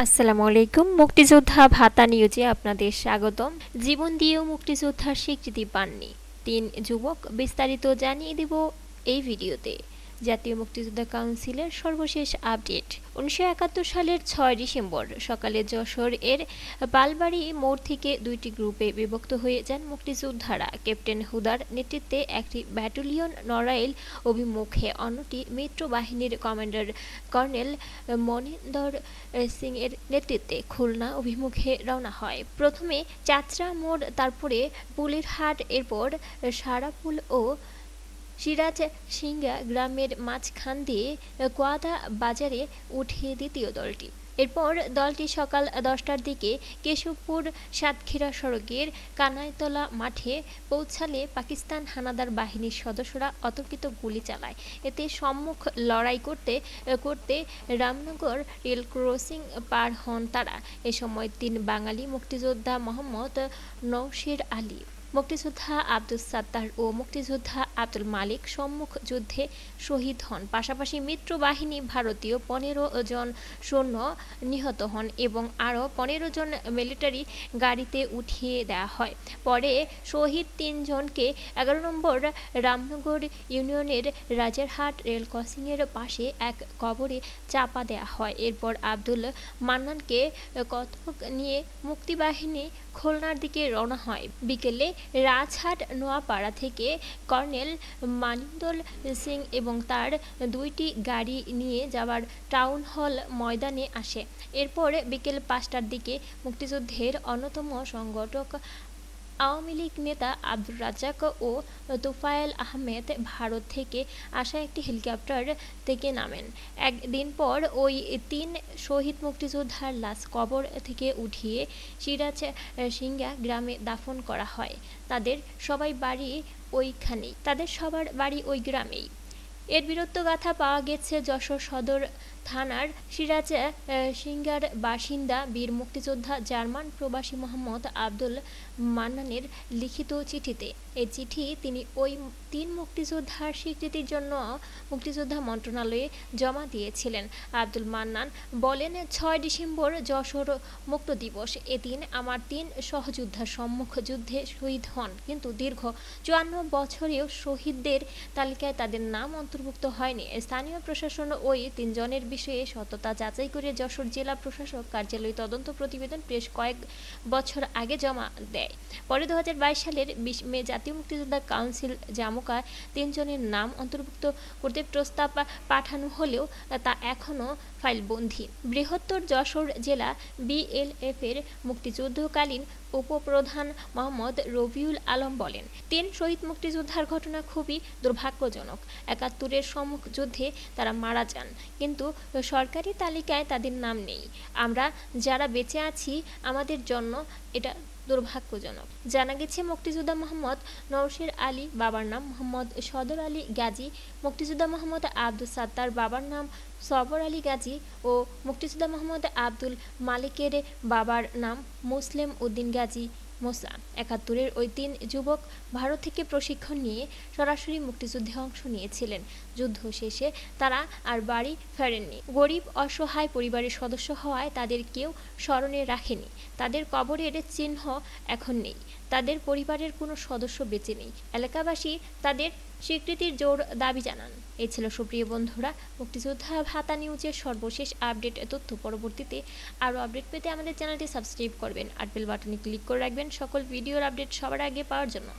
আসসালামু আলাইকুম। মুক্তিযোদ্ধা ভাতা নিউজে আপনাদের স্বাগতম। জীবন দিয়েও মুক্তিযোদ্ধার স্বীকৃতি পাননি 3 যুবক, বিস্তারিত জানিয়ে দেব এই ভিডিওতে। জাতীয় মুক্তিযোদ্ধা কাউন্সিলের সর্বশেষ আপডেট। 1971 সালের 6 ডিসেম্বর সকালে যশোর এর পালবাড়ি মোড় থেকে দুইটি গ্রুপে বিভক্ত হয়ে যান মুক্তিযোদ্ধারা। ক্যাপ্টেন হুদার নেতৃত্বে একটি ব্যাটালিয়ন নড়াইল অভিমুখে, অন্যটি মিত্র বাহিনীর কমান্ডার কর্নেল মনিন্দর সিং এর নেতৃত্বে খুলনা অভিমুখে রওনা হয়। প্রথমে চাচরা মোড়, তারপরে পুলিরহাট, এরপর সারাপুল ও সিরাজ সিংহা গ্রামের মাঝখান দিয়ে কোয়াদা বাজারে উঠে দ্বিতীয় দলটি। এরপর দলটি সকাল 10টার দিকে কেশবপুর সাতক্ষীরা সড়কের কানাইতলা মাঠে পৌঁছালে পাকিস্তান হানাদার বাহিনীর সদস্যরা অতর্কিত গুলি চালায়। এতে সম্মুখ লড়াই করতে করতে রামনগর রেল ক্রসিং পার হন তারা। এ সময় 3 বাঙালি মুক্তিযোদ্ধা মোহাম্মদ নওশির আলী, মুক্তিযোদ্ধা আব্দুস সাত্তার ও মুক্তিযোদ্ধা আব্দুল মালিক সম্মুখ যুদ্ধে শহীদ হন। পাশাপাশি মিত্র বাহিনী ভারতীয় 15 জন সৈন্য নিহত হন এবং আরও 15 জন মিলিটারি গাড়িতে উঠিয়ে দেওয়া হয়। পরে শহীদ 3 জনকে 11 নম্বর রামনগর ইউনিয়নের রাজারহাট রেল ক্রসিংয়ের পাশে এক কবরে চাপা দেওয়া হয়। এরপর আব্দুল মান্নানকে কতক নিয়ে মুক্তিবাহিনী খুলনার দিকে রওনা হয়। বিকেলে রাজহাট নোয়াপাড়া থেকে কর্নেল মানিন্দর সিং এবং তার 2টি গাড়ি নিয়ে যাওয়ার টাউন হল ময়দানে আসে। এরপর বিকেল 5টার দিকে মুক্তিযুদ্ধের অন্যতম সংগঠক আওয়ামী লীগ নেতা আব্দুর রাজ্জাক ও তোফায়েল আহমেদ ভারত থেকে আসা একটি হেলিকপ্টার থেকে নামেন। একদিন পর ওই 3 শহীদ মুক্তিযোদ্ধার লাশ কবর থেকে উঠিয়ে সিরাজ সিংহা গ্রামে দাফন করা হয়। তাদের সবার বাড়ি ওই গ্রামেই। এর বীরত্বগাথা পাওয়া গেছে যশোর সদর থানার সিরাজ সিংহার বাসিন্দা বীর মুক্তিযোদ্ধা জার্মান প্রবাসী মোহাম্মদ আব্দুল মান্নানের লিখিত চিঠিতে। এই চিঠি তিনি ওই 3 মুক্তিযোদ্ধার স্বীকৃতির জন্য মুক্তিযোদ্ধা মন্ত্রণালয়ে জমা দিয়েছিলেন। আব্দুল মান্নান বলেন, 6 ডিসেম্বর যশোর মুক্ত দিবস। এদিন আমার 3 সহযোদ্ধা সম্মুখ যুদ্ধে শহীদ হন, কিন্তু দীর্ঘ 54 বছরেও শহীদদের তালিকায় তাদের নাম অন্তর্ভুক্ত হয়নি। স্থানীয় প্রশাসন ওই 3 জনের বিষয়ে সততা যাচাই করে যশোর জেলা প্রশাসক কার্যালয় তদন্ত প্রতিবেদন বেশ কয়েক বছর আগে জমা দেয়। পরে 2022 সালের 20 মে জাতীয় মুক্তিযোদ্ধা কাউন্সিল জামুকায় 3 জনের নাম অন্তর্ভুক্ত করতে প্রস্তাব পাঠানো হলেও তা এখনও ফাইলবন্দী। বৃহত্তর যশোর জেলা বিএলএফ এর মুক্তিযুদ্ধকালীন উপপ্রধান মোহাম্মদ রবিউল আলম বলেন, 3 শহীদ মুক্তিযোদ্ধার ঘটনা খুবই দুর্ভাগ্যজনক। 71-এর সম্মুখ যুদ্ধে তারা মারা যান, কিন্তু সরকারি তালিকায় তাদের নাম নেই। আমরা যারা বেঁচে আছি আমাদের জন্য এটা দুর্ভাগ্যজনক। জানা গেছে, মুক্তিযোদ্ধা মোহাম্মদ নওশির আলী বাবার নাম মোহাম্মদ সদর আলী গাজী, মুক্তিযোদ্ধা মোহাম্মদ আব্দুস সাত্তার বাবার নাম সবর আলী গাজী ও মুক্তিযোদ্ধা মোহাম্মদ আব্দুল মালিকের বাবার নাম মুসলিম উদ্দিন গাজী মোসা। 71-এর ওই 3 যুবক ভারত থেকে প্রশিক্ষণ নিয়ে সরাসরি মুক্তিযুদ্ধে অংশ নিয়েছিলেন। যুদ্ধ শেষে তারা আর বাড়ি ফেরেননি। গরিব অসহায় পরিবারের সদস্য হওয়ায় তাদের কেউ স্মরণে রাখেনি। তাদের কবরের চিহ্ন এখন নেই। তাদের পরিবারের কোনো সদস্য বেঁচে নেই। এলাকাবাসী তাদের স্বীকৃতির জোর দাবি জানান। এই ছিল সুপ্রিয় বন্ধুরা মুক্তিযোদ্ধা ভাতা নিউজের সর্বশেষ আপডেট তথ্য। পরবর্তীতে আরও আপডেট পেতে আমাদের চ্যানেলটি সাবস্ক্রাইব করবেন আর বেল বাটনে ক্লিক করে রাখবেন সকল ভিডিওর আপডেট সবার আগে পাওয়ার জন্য।